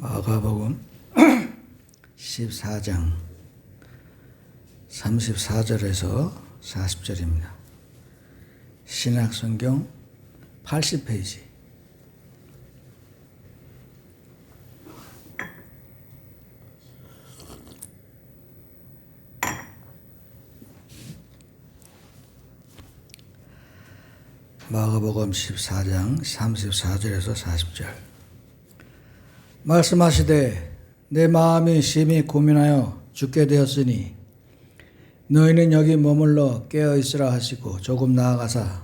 마가복음 14장 34절에서 40절입니다. 신약성경 80페이지. 마가복음 14장 34절에서 40절. 말씀하시되 내 마음이 심히 고민하여 죽게 되었으니 너희는 여기 머물러 깨어 있으라 하시고 조금 나아가사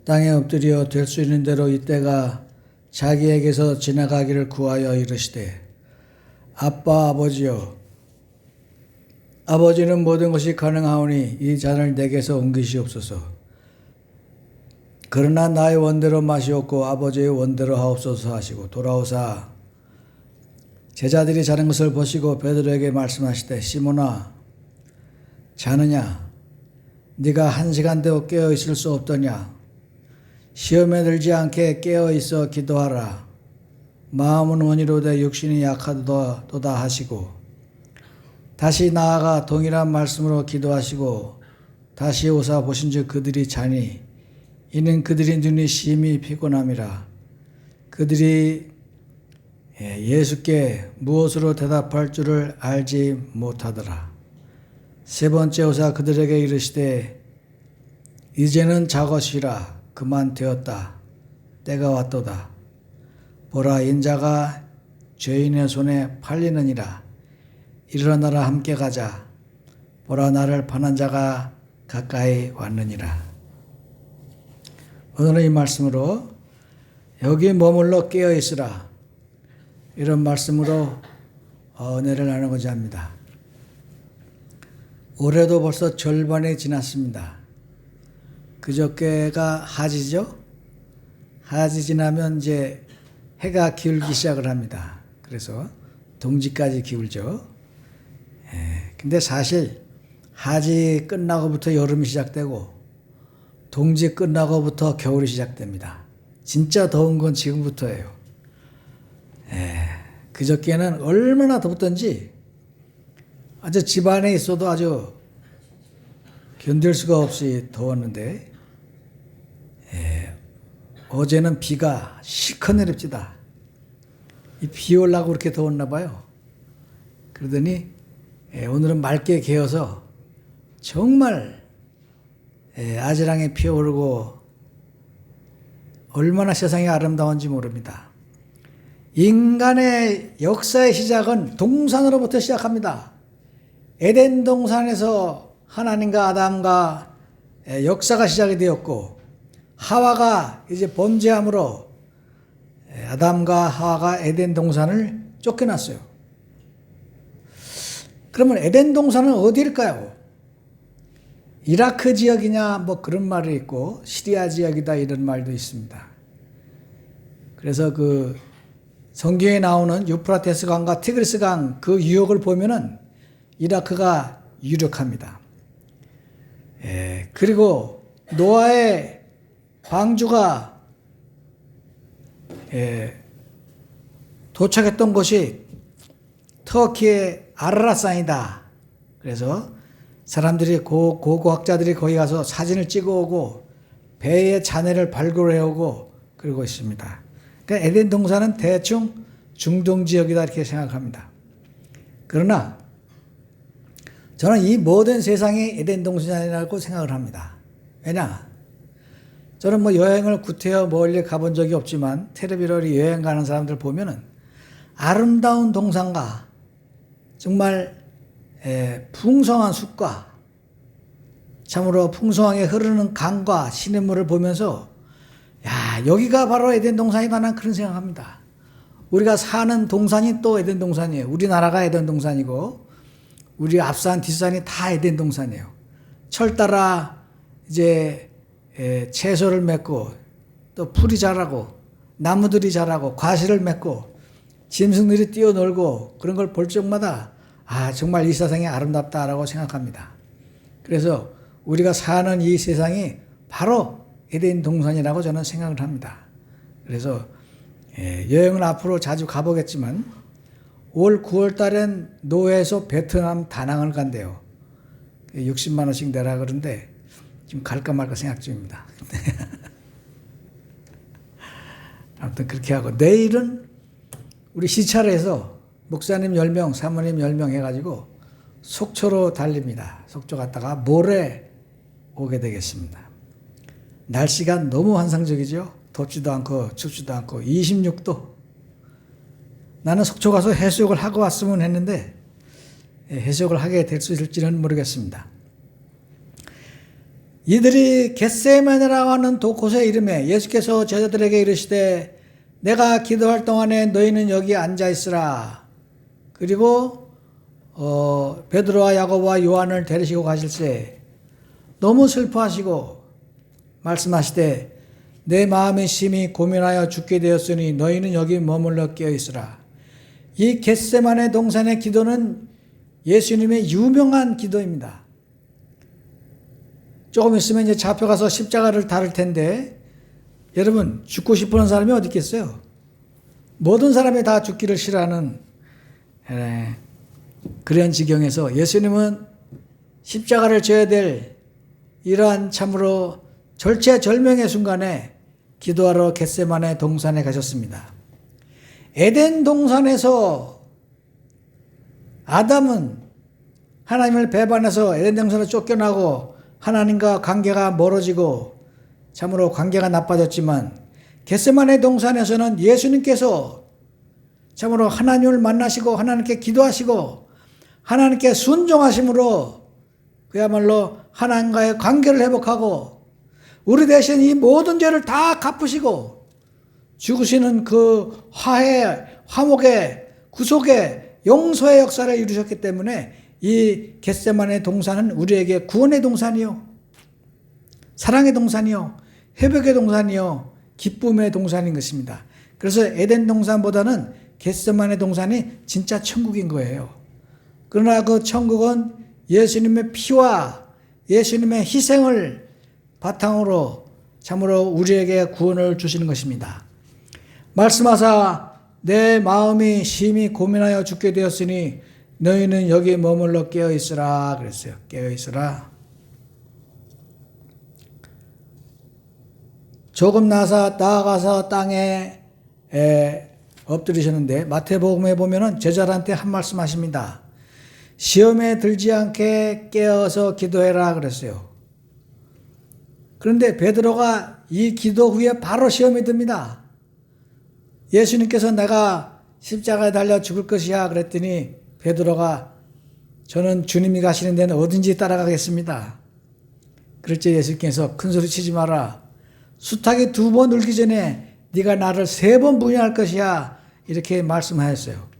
땅에 엎드려 될 수 있는 대로 이때가 자기에게서 지나가기를 구하여 이르시되 아빠 아버지여 아버지는 모든 것이 가능하오니 이 잔을 내게서 옮기시옵소서. 그러나 나의 원대로 마시옵고 아버지의 원대로 하옵소서 하시고 돌아오사 제자들이 자는 것을 보시고 베드로에게 말씀하시되 시몬아 자느냐 네가 1시간도 깨어 있을 수 없더냐 시험에 들지 않게 깨어 있어 기도하라. 마음은 원이로되 육신이 약하도다 하시고 다시 나아가 동일한 말씀으로 기도하시고 다시 오사 보신즉 그들이 자니 이는 그들의 눈이 심히 피곤함이라. 그들이 예수께 무엇으로 대답할 줄을 알지 못하더라. 세 번째 오사 그들에게 이르시되 이제는 자것이라 그만 되었다. 때가 왔도다. 보라 인자가 죄인의 손에 팔리느니라. 일어나라 함께 가자. 보라 나를 파는 자가 가까이 왔느니라. 오늘은 이 말씀으로 여기 머물러 깨어 있으라. 이런 말씀으로 은혜를 나누고자 합니다. 올해도 벌써 절반이 지났습니다. 그저께가 하지죠? 하지 지나면 이제 해가 기울기 시작을 합니다. 그래서 동지까지 기울죠. 근데 사실 하지 끝나고부터 여름이 시작되고 동지 끝나고부터 겨울이 시작됩니다. 진짜 더운 건 지금부터예요. 그저께는 얼마나 덥던지 아주 집 안에 있어도 아주 견딜 수가 없이 더웠는데 어제는 비가 실컷 내립니다. 이 비 올라고 그렇게 더웠나 봐요. 그러더니 오늘은 맑게 개어서 정말 아지랑이 피어오르고 얼마나 세상이 아름다운지 모릅니다. 인간의 역사의 시작은 동산으로부터 시작합니다. 에덴 동산에서 하나님과 아담과 역사가 시작이 되었고 하와가 이제 범죄함으로 아담과 하와가 에덴 동산을 쫓겨났어요. 그러면 에덴 동산은 어디일까요? 이라크 지역이냐 뭐 그런 말이 있고 시리아 지역이다 이런 말도 있습니다. 그래서 그 성경에 나오는 유프라테스 강과 티그리스 강 그 유역을 보면은 이라크가 유력합니다. 그리고 노아의 방주가 도착했던 곳이 터키의 아라라산이다. 그래서 사람들이 고고학자들이 거기 가서 사진을 찍어오고 배의 잔해를 발굴해오고 그러고 있습니다. 그러니까 에덴 동산은 대충 중동 지역이다 이렇게 생각합니다. 그러나 저는 이 모든 세상이 에덴 동산이라고 생각을 합니다. 왜냐? 저는 뭐 여행을 구태여 멀리 가본 적이 없지만 텔레비전에 여행 가는 사람들 보면은 아름다운 동산과 정말 풍성한 숲과 참으로 풍성하게 흐르는 강과 시냇물을 보면서 야 여기가 바로 에덴 동산이다 난 그런 생각합니다. 우리가 사는 동산이 또 에덴 동산이에요. 우리나라가 에덴 동산이고 우리 앞산 뒷산이 다 에덴 동산이에요. 철 따라 이제 채소를 맺고 또 풀이 자라고 나무들이 자라고 과실을 맺고 짐승들이 뛰어놀고 그런 걸 볼 적마다 아 정말 이 세상이 아름답다라고 생각합니다. 그래서 우리가 사는 이 세상이 바로 에덴 동산이라고 저는 생각을 합니다. 그래서 여행은 앞으로 자주 가보겠지만 올 9월 달엔 노회에서 베트남 다낭을 간대요. 60만 원씩 내라 그러는데 지금 갈까 말까 생각 중입니다. 아무튼 그렇게 하고 내일은 우리 시찰에서 목사님 10명, 사모님 10명 해가지고 속초로 달립니다. 속초 갔다가 모레 오게 되겠습니다. 날씨가 너무 환상적이죠. 덥지도 않고 춥지도 않고 26도. 나는 속초 가서 해수욕을 하고 왔으면 했는데 해수욕을 하게 될 수 있을지는 모르겠습니다. 이들이 겟세마네라고 하는 곳의 이름에 예수께서 제자들에게 이르시되 내가 기도할 동안에 너희는 여기 앉아 있으라. 그리고 베드로와 야고보와 요한을 데리시고 가실세 너무 슬퍼하시고 말씀하시되 내 마음이 심히 고민하여 죽게 되었으니 너희는 여기 머물러 깨어 있으라. 이 겟세마네 동산의 기도는 예수님의 유명한 기도입니다. 조금 있으면 이제 잡혀가서 십자가를 다룰 텐데 여러분 죽고 싶어하는 사람이 어디 있겠어요? 모든 사람이 다 죽기를 싫어하는 그런 지경에서 예수님은 십자가를 져야 될 이러한 참으로 절체절명의 순간에 기도하러 겟세마네 동산에 가셨습니다. 에덴 동산에서 아담은 하나님을 배반해서 에덴 동산을 쫓겨나고 하나님과 관계가 멀어지고 참으로 관계가 나빠졌지만 겟세마네 동산에서는 예수님께서 참으로 하나님을 만나시고 하나님께 기도하시고 하나님께 순종하심으로 그야말로 하나님과의 관계를 회복하고 우리 대신 이 모든 죄를 다 갚으시고 죽으시는 그 화해, 화목의, 구속의, 용서의 역사를 이루셨기 때문에 이 겟세마네 동산은 우리에게 구원의 동산이요, 사랑의 동산이요, 회복의 동산이요, 기쁨의 동산인 것입니다. 그래서 에덴 동산보다는 겟세마네 동산이 진짜 천국인 거예요. 그러나 그 천국은 예수님의 피와 예수님의 희생을 바탕으로 참으로 우리에게 구원을 주시는 것입니다. 말씀하사 내 마음이 심히 고민하여 죽게 되었으니 너희는 여기 머물러 깨어 있으라 그랬어요. 깨어 있으라. 조금 나아가서 땅에 엎드리셨는데 마태복음에 보면은 제자들한테 한 말씀 하십니다. 시험에 들지 않게 깨어서 기도해라 그랬어요. 그런데 베드로가 이 기도 후에 바로 시험에 듭니다. 예수님께서 내가 십자가에 달려 죽을 것이야 그랬더니 베드로가 저는 주님이 가시는 데는 어딘지 따라가겠습니다. 그럴 때 예수님께서 큰소리 치지 마라. 수탉이 2번 울기 전에 네가 나를 3번 부인할 것이야 이렇게 말씀하셨어요.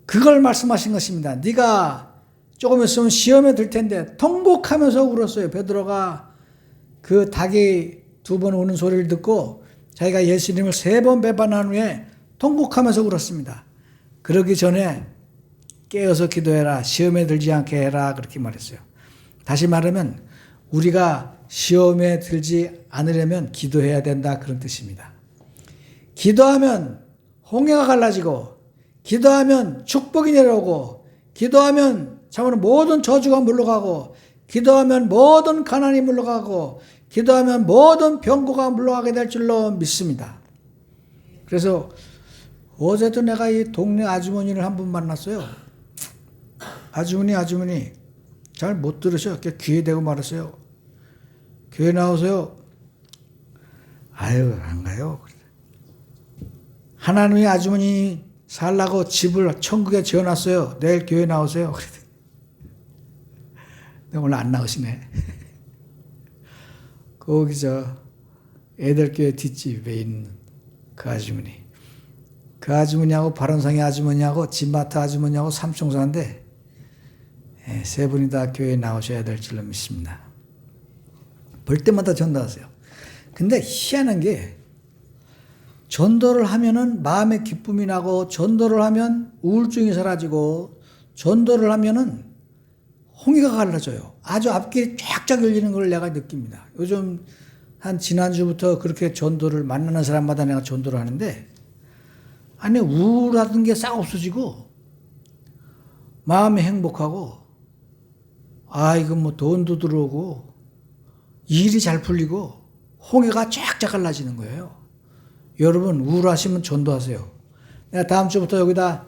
그걸 말씀하신 것입니다. 네가 조금 있으면 시험에 들 텐데 통곡하면서 울었어요. 베드로가 그 닭이 2번 우는 소리를 듣고 자기가 예수님을 3번 배반한 후에 통곡하면서 울었습니다. 그러기 전에 깨어서 기도해라. 시험에 들지 않게 해라. 그렇게 말했어요. 다시 말하면 우리가 시험에 들지 않으려면 기도해야 된다. 그런 뜻입니다. 기도하면 홍해가 갈라지고 기도하면 축복이 내려오고 기도하면 참으로 모든 저주가 물러가고 기도하면 모든 가난이 물러가고 기도하면 모든 병고가 물러가게 될 줄로 믿습니다. 그래서 어제도 내가 이 동네 아주머니를 한 분 만났어요. 아주머니 잘 못 들으셔. 귀에 대고 말았어요. 교회 나오세요. 아유 안 가요. 하나님이 아주머니 살라고 집을 천국에 지어놨어요. 내일 교회 나오세요. 근데 오늘 안 나오시네. 거기 애들교회 뒷집에 있는 그 아주머니. 그 아주머니하고 바른성의 아주머니하고 진마트 아주머니하고 삼총사인데 세 분이 다 교회에 나오셔야 될 줄로 믿습니다. 볼 때마다 전도하세요. 근데 희한한 게 전도를 하면은 마음의 기쁨이 나고 전도를 하면 우울증이 사라지고 전도를 하면은 홍해가 갈라져요. 아주 앞길이 쫙쫙 열리는 걸 내가 느낍니다. 요즘 한 지난주부터 그렇게 전도를 만나는 사람마다 내가 전도를 하는데, 아니 우울하던 게 싹 없어지고 마음이 행복하고, 이거 뭐 돈도 들어오고 일이 잘 풀리고 홍해가 쫙쫙 갈라지는 거예요. 여러분 우울하시면 전도하세요. 내가 다음 주부터 여기다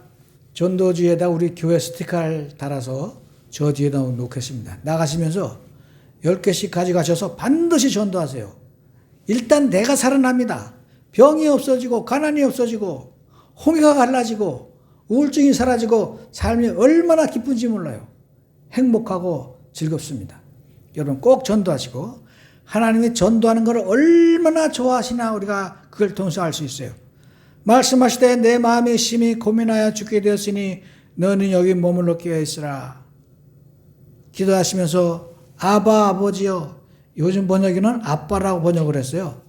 전도지에다 우리 교회 스티커를 달아서 저 뒤에다 놓겠습니다. 나가시면서 10개씩 가져가셔서 반드시 전도하세요. 일단 내가 살아납니다. 병이 없어지고 가난이 없어지고 홍해가 갈라지고 우울증이 사라지고 삶이 얼마나 기쁜지 몰라요. 행복하고 즐겁습니다. 여러분 꼭 전도하시고, 하나님이 전도하는 것을 얼마나 좋아하시나 우리가 그걸 통해서 알 수 있어요. 말씀하시되 내 마음이 심히 고민하여 죽게 되었으니 너는 여기 머물러 깨어 있으라. 기도하시면서 아바 아버지여, 요즘 번역에는 아빠라고 번역을 했어요.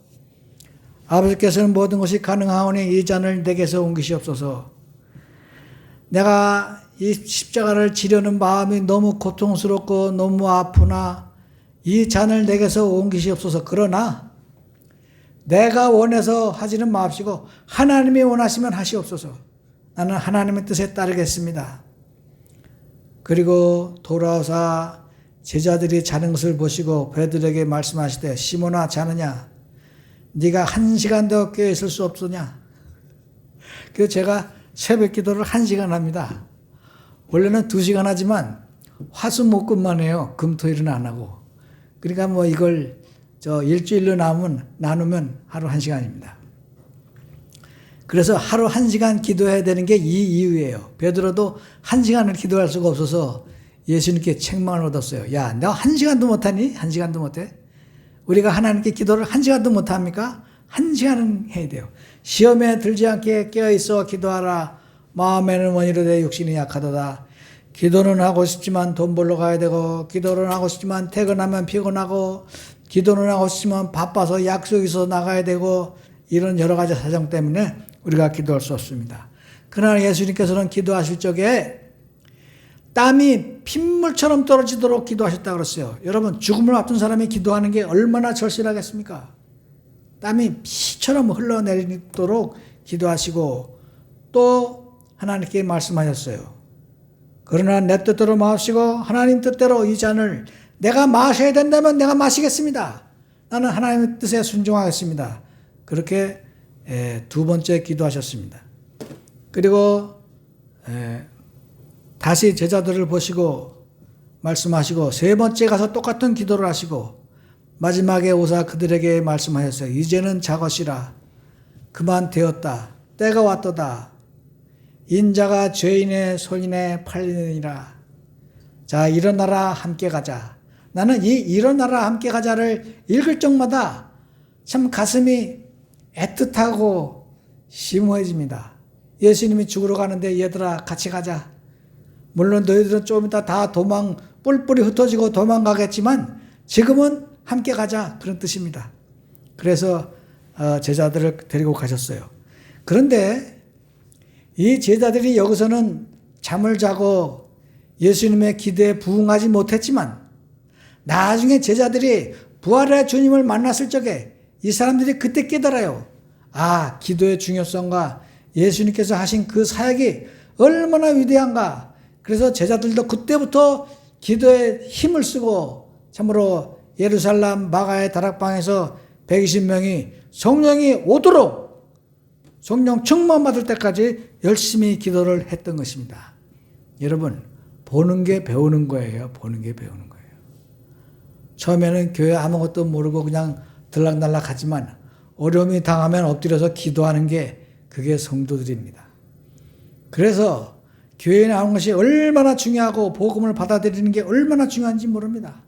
아버지께서는 모든 것이 가능하오니 이 잔을 내게서 옮기시옵소서. 내가 이 십자가를 지려는 마음이 너무 고통스럽고 너무 아프나 이 잔을 내게서 옮기시옵소서. 그러나 내가 원해서 하지는 마옵시고 하나님이 원하시면 하시옵소서. 나는 하나님의 뜻에 따르겠습니다. 그리고 돌아오사 제자들이 자는 것을 보시고 베드로에게 말씀하시되 시몬아 자느냐? 네가 1시간도 깨어 있을 수 없으냐? 그래서 제가 새벽 기도를 1시간 합니다. 원래는 2시간 하지만 화수목금만 해요. 금토일은 안 하고. 그러니까 뭐 이걸 일주일로 나누면 하루 1시간입니다. 그래서 하루 1시간 기도해야 되는 게 이 이유예요. 베드로도 1시간을 기도할 수가 없어서 예수님께 책망을 얻었어요. 야, 너 1시간도 못하니? 1시간도 못해? 우리가 하나님께 기도를 1시간도 못합니까? 1시간은 해야 돼요. 시험에 들지 않게 깨어있어 기도하라. 마음에는 원이로되 육신이 약하도다. 기도는 하고 싶지만 돈 벌러 가야 되고, 기도는 하고 싶지만 퇴근하면 피곤하고, 기도는 하고 싶지만 바빠서 약속이 있어서 나가야 되고, 이런 여러 가지 사정 때문에 우리가 기도할 수 없습니다. 그러나 예수님께서는 기도하실 적에 땀이 핏물처럼 떨어지도록 기도하셨다고 그랬어요. 여러분 죽음을 앞둔 사람이 기도하는 게 얼마나 절실하겠습니까? 땀이 피처럼 흘러내리도록 기도하시고 또 하나님께 말씀하셨어요. 그러나 내 뜻대로 마시고 하나님 뜻대로 이 잔을 내가 마셔야 된다면 내가 마시겠습니다. 나는 하나님의 뜻에 순종하겠습니다. 그렇게 2번째 기도하셨습니다. 그리고 다시 제자들을 보시고 말씀하시고 3번째 가서 똑같은 기도를 하시고 마지막에 오사 그들에게 말씀하셨어요. 이제는 자것이라. 그만 되었다. 때가 왔도다. 인자가 죄인의 손에 팔리느니라. 자, 일어나라 함께 가자. 나는 이 일어나라 함께 가자를 읽을 적마다 참 가슴이 애틋하고 심오해집니다. 예수님이 죽으러 가는데 얘들아 같이 가자. 물론 너희들은 좀 이따 다 뿔뿔이 흩어지고 도망가겠지만 지금은 함께 가자, 그런 뜻입니다. 그래서 제자들을 데리고 가셨어요. 그런데 이 제자들이 여기서는 잠을 자고 예수님의 기대에 부응하지 못했지만 나중에 제자들이 부활의 주님을 만났을 적에 이 사람들이 그때 깨달아요. 아, 기도의 중요성과 예수님께서 하신 그 사역이 얼마나 위대한가. 그래서 제자들도 그때부터 기도에 힘을 쓰고 참으로 예루살렘 마가의 다락방에서 120명이 성령이 오도록 성령 충만 받을 때까지 열심히 기도를 했던 것입니다. 여러분, 보는 게 배우는 거예요. 보는 게 배우는 거예요. 처음에는 교회 아무것도 모르고 그냥 들락날락 하지만 어려움이 당하면 엎드려서 기도하는 게 그게 성도들입니다. 그래서 교회에 나오는 것이 얼마나 중요하고 복음을 받아들이는 게 얼마나 중요한지 모릅니다.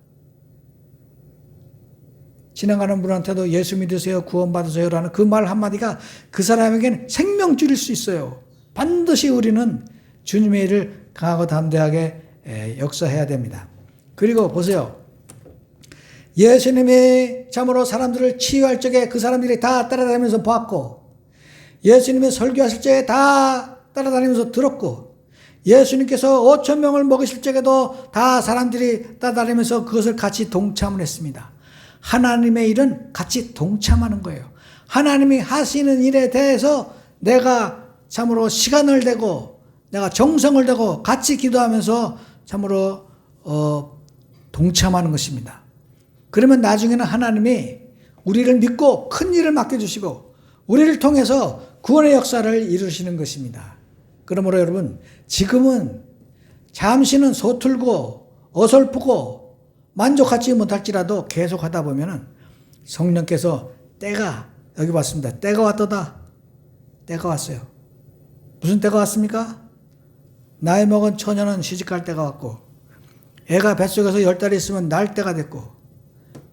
지나가는 분한테도 예수 믿으세요, 구원받으세요 라는 그 말 한마디가 그 사람에게는 생명줄일 수 있어요. 반드시 우리는 주님의 일을 강하고 담대하게 역사해야 됩니다. 그리고 보세요. 예수님이 참으로 사람들을 치유할 적에 그 사람들이 다 따라다니면서 보았고, 예수님이 설교하실 적에 다 따라다니면서 들었고, 예수님께서 5,000명을 먹이실 적에도 다 사람들이 따라다니면서 그것을 같이 동참을 했습니다. 하나님의 일은 같이 동참하는 거예요. 하나님이 하시는 일에 대해서 내가 참으로 시간을 대고 내가 정성을 대고 같이 기도하면서 참으로 동참하는 것입니다. 그러면 나중에는 하나님이 우리를 믿고 큰 일을 맡겨주시고 우리를 통해서 구원의 역사를 이루시는 것입니다. 그러므로 여러분, 지금은 잠시는 서툴고 어설프고 만족하지 못할지라도 계속 하다 보면은 성령께서 때가, 여기 봤습니다. 때가 왔도다. 때가 왔어요. 무슨 때가 왔습니까? 나이 먹은 처녀는 시집갈 때가 왔고, 애가 뱃속에서 10달이 있으면 날 때가 됐고,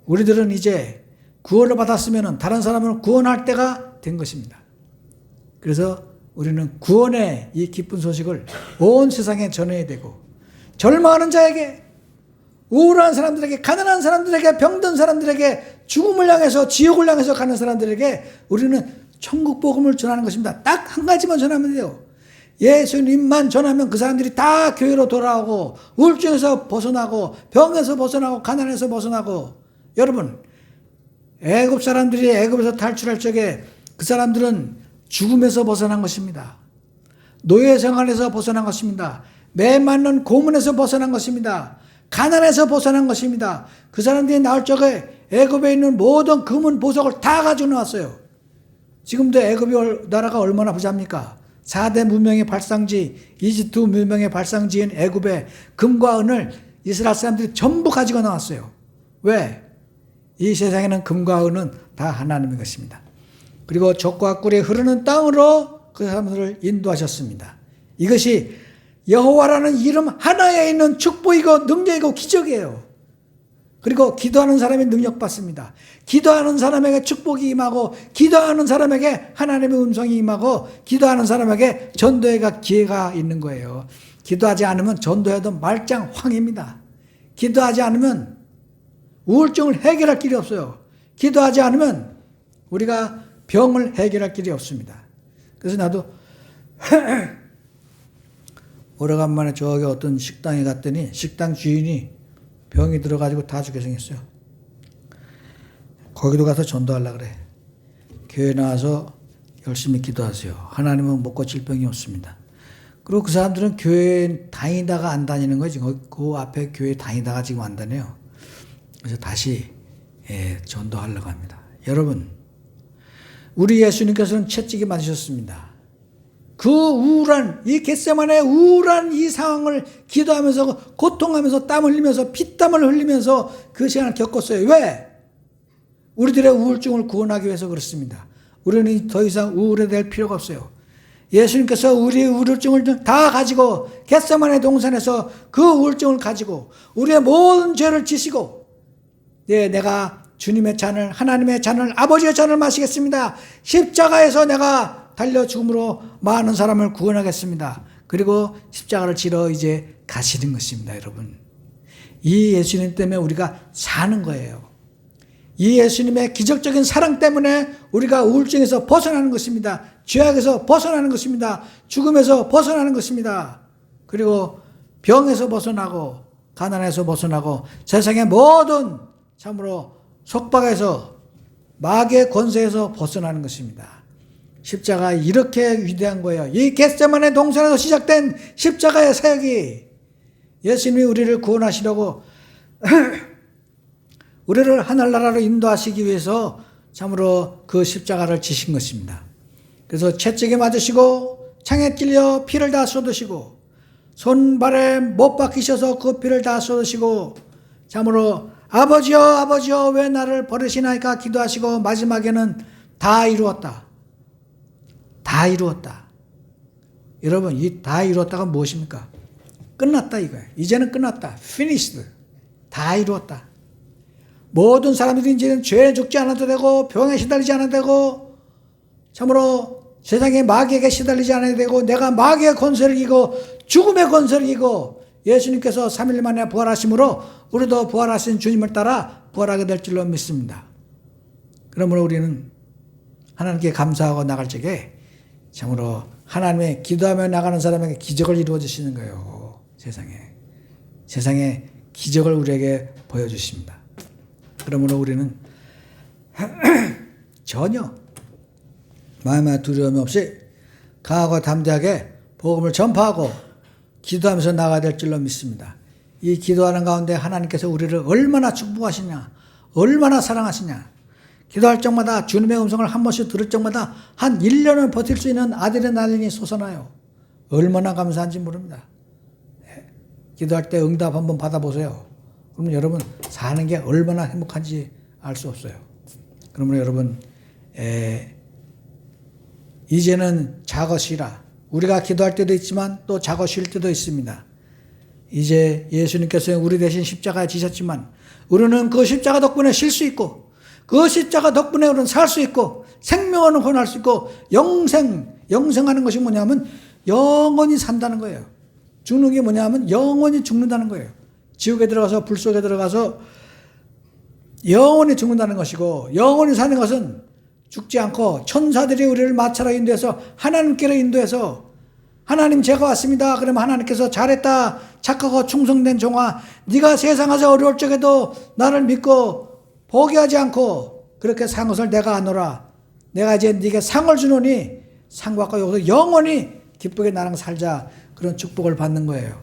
우리들은 이제 구원을 받았으면 다른 사람을 구원할 때가 된 것입니다. 그래서 우리는 구원의 이 기쁜 소식을 온 세상에 전해야 되고, 절망하는 자에게, 우울한 사람들에게, 가난한 사람들에게, 병든 사람들에게, 죽음을 향해서, 지옥을 향해서 가는 사람들에게 우리는 천국 복음을 전하는 것입니다. 딱 한 가지만 전하면 돼요. 예수님만 전하면 그 사람들이 다 교회로 돌아오고, 우울증에서 벗어나고, 병에서 벗어나고, 가난에서 벗어나고. 여러분, 애굽 사람들이 애굽에서 탈출할 적에 그 사람들은 죽음에서 벗어난 것입니다. 노예 생활에서 벗어난 것입니다. 매 맞는 고문에서 벗어난 것입니다. 가난에서 벗어난 것입니다. 그 사람들이 나올 적에 애굽에 있는 모든 금은 보석을 다 가지고 나왔어요. 지금도 애굽이 나라가 얼마나 부자입니까? 4대 문명의 발상지, 이집트 문명의 발상지인 애굽의 금과 은을 이스라엘 사람들이 전부 가지고 나왔어요. 왜? 이 세상에는 금과 은은 다 하나님의 것입니다. 그리고 젖과 꿀이 흐르는 땅으로 그 사람들을 인도하셨습니다. 이것이 여호와라는 이름 하나에 있는 축복이고 능력이고 기적이에요. 그리고 기도하는 사람이 능력받습니다. 기도하는 사람에게 축복이 임하고, 기도하는 사람에게 하나님의 음성이 임하고, 기도하는 사람에게 전도회가 기회가 있는 거예요. 기도하지 않으면 전도회도 말짱황입니다. 기도하지 않으면 우울증을 해결할 길이 없어요. 기도하지 않으면 우리가 병을 해결할 길이 없습니다. 그래서 나도 오래간만에 저기 어떤 식당에 갔더니 식당 주인이 병이 들어가지고 다 죽게 생겼어요. 거기도 가서 전도하려고 그래. 교회 나와서 열심히 기도하세요. 하나님은 못 고칠 병이 없습니다. 그리고 그 사람들은 교회 다니다가 안 다니는 거지. 그 앞에 교회 다니다가 지금 안 다녀요. 그래서 다시 전도하려고 합니다. 여러분, 우리 예수님께서는 채찍이 맞으셨습니다. 그 우울한, 이 겟세마네의 우울한 이 상황을 기도하면서, 고통하면서, 땀 흘리면서, 피땀을 흘리면서 그 시간을 겪었어요. 왜? 우리들의 우울증을 구원하기 위해서 그렇습니다. 우리는 더 이상 우울해 될 필요가 없어요. 예수님께서 우리의 우울증을 다 가지고 겟세마네 동산에서 그 우울증을 가지고 우리의 모든 죄를 지시고, 내가 주님의 잔을, 하나님의 잔을, 아버지의 잔을 마시겠습니다. 십자가에서 내가 달려 죽음으로 많은 사람을 구원하겠습니다. 그리고 십자가를 지러 이제 가시는 것입니다, 여러분. 이 예수님 때문에 우리가 사는 거예요. 이 예수님의 기적적인 사랑 때문에 우리가 우울증에서 벗어나는 것입니다. 죄악에서 벗어나는 것입니다. 죽음에서 벗어나는 것입니다. 그리고 병에서 벗어나고, 가난에서 벗어나고, 세상의 모든 참으로 속박에서, 마귀의 권세에서 벗어나는 것입니다. 십자가 이렇게 위대한 거예요. 이 겟세마네 동산에서 시작된 십자가의 사역이 예수님이 우리를 구원하시려고 우리를 하늘나라로 인도하시기 위해서 참으로 그 십자가를 지신 것입니다. 그래서 채찍에 맞으시고 창에 찔려 피를 다 쏟으시고 손발에 못 박히셔서 그 피를 다 쏟으시고 참으로 아버지여 아버지여 왜 나를 버리시나이까 기도하시고 마지막에는 다 이루었다. 다 이루었다. 여러분, 이 다 이루었다가 무엇입니까? 끝났다 이거예요. 이제는 끝났다. finished. 다 이루었다. 모든 사람들이 이제는 죄에 죽지 않아도 되고, 병에 시달리지 않아도 되고, 참으로 세상의 마귀에게 시달리지 않아도 되고, 내가 마귀의 권세를 이기고 죽음의 권세를 이기고 예수님께서 3일 만에 부활하심으로 우리도 부활하신 주님을 따라 부활하게 될 줄로 믿습니다. 그러므로 우리는 하나님께 감사하고 나갈 적에 참으로 하나님의 기도하며 나가는 사람에게 기적을 이루어 주시는 거예요. 세상에 기적을 우리에게 보여주십니다. 그러므로 우리는 전혀 마음의 두려움 없이 강하고 담대하게 복음을 전파하고 기도하면서 나가야 될 줄로 믿습니다. 이 기도하는 가운데 하나님께서 우리를 얼마나 축복하시냐, 얼마나 사랑하시냐. 기도할 적마다 주님의 음성을 한 번씩 들을 적마다 한 1년을 버틸 수 있는 아드레날린이 솟아나요. 얼마나 감사한지 모릅니다. 기도할 때 응답 한번 받아보세요. 그러면 여러분 사는 게 얼마나 행복한지 알 수 없어요. 그러면 여러분 이제는 작어 쉬라. 우리가 기도할 때도 있지만 또 작어 쉴 때도 있습니다. 이제 예수님께서 우리 대신 십자가에 지셨지만 우리는 그 십자가 덕분에 쉴 수 있고 그 십자가 덕분에 우리는 살 수 있고 생명을 혼할 수 있고 영생하는 것이 뭐냐면 영원히 산다는 거예요. 죽는 게 뭐냐면 영원히 죽는다는 거예요. 지옥에 들어가서 불 속에 들어가서 영원히 죽는다는 것이고 영원히 사는 것은 죽지 않고 천사들이 우리를 마차로 인도해서 하나님께로 인도해서 하나님 제가 왔습니다. 그러면 하나님께서 잘했다. 착하고 충성된 종아 네가 세상에서 어려울 적에도 나를 믿고 포기하지 않고 그렇게 산 것을 내가 아노라. 내가 이제 네게 상을 주노니 상 받고 여기서 영원히 기쁘게 나랑 살자. 그런 축복을 받는 거예요.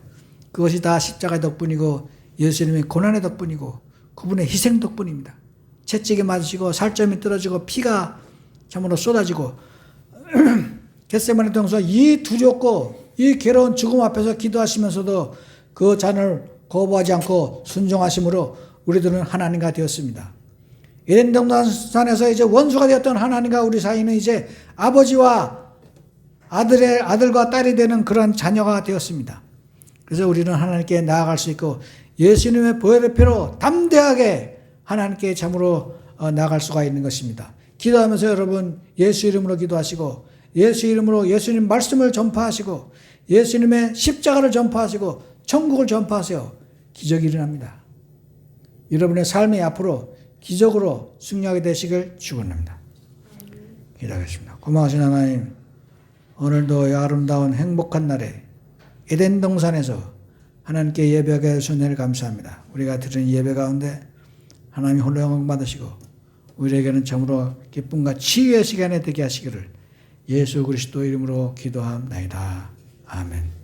그것이 다 십자가의 덕분이고 예수님의 고난의 덕분이고 그분의 희생 덕분입니다. 채찍에 맞으시고 살점이 떨어지고 피가 참으로 쏟아지고 겟세마네 동서 이 두렵고 이 괴로운 죽음 앞에서 기도하시면서도 그 잔을 거부하지 않고 순종하심으로 우리들은 하나님과 되었습니다. 에덴 동산에서 이제 원수가 되었던 하나님과 우리 사이는 이제 아버지와 아들과 딸이 되는 그런 자녀가 되었습니다. 그래서 우리는 하나님께 나아갈 수 있고 예수님의 보혈의 피로 담대하게 하나님께 참으로 나아갈 수가 있는 것입니다. 기도하면서 여러분 예수 이름으로 기도하시고 예수 이름으로 예수님 말씀을 전파하시고 예수님의 십자가를 전파하시고 천국을 전파하세요. 기적이 일어납니다. 여러분의 삶이 앞으로 기적으로 승리하게 되시길 축원합니다. 기도하겠습니다. 고마우신 하나님, 오늘도 아름다운 행복한 날에 에덴 동산에서 하나님께 예배하게 해주신 은혜를 감사합니다. 우리가 드린 예배 가운데 하나님 홀로 영광 받으시고 우리에게는 참으로 기쁨과 치유의 시간에 되게 하시기를 예수 그리스도 이름으로 기도합니다. 아멘.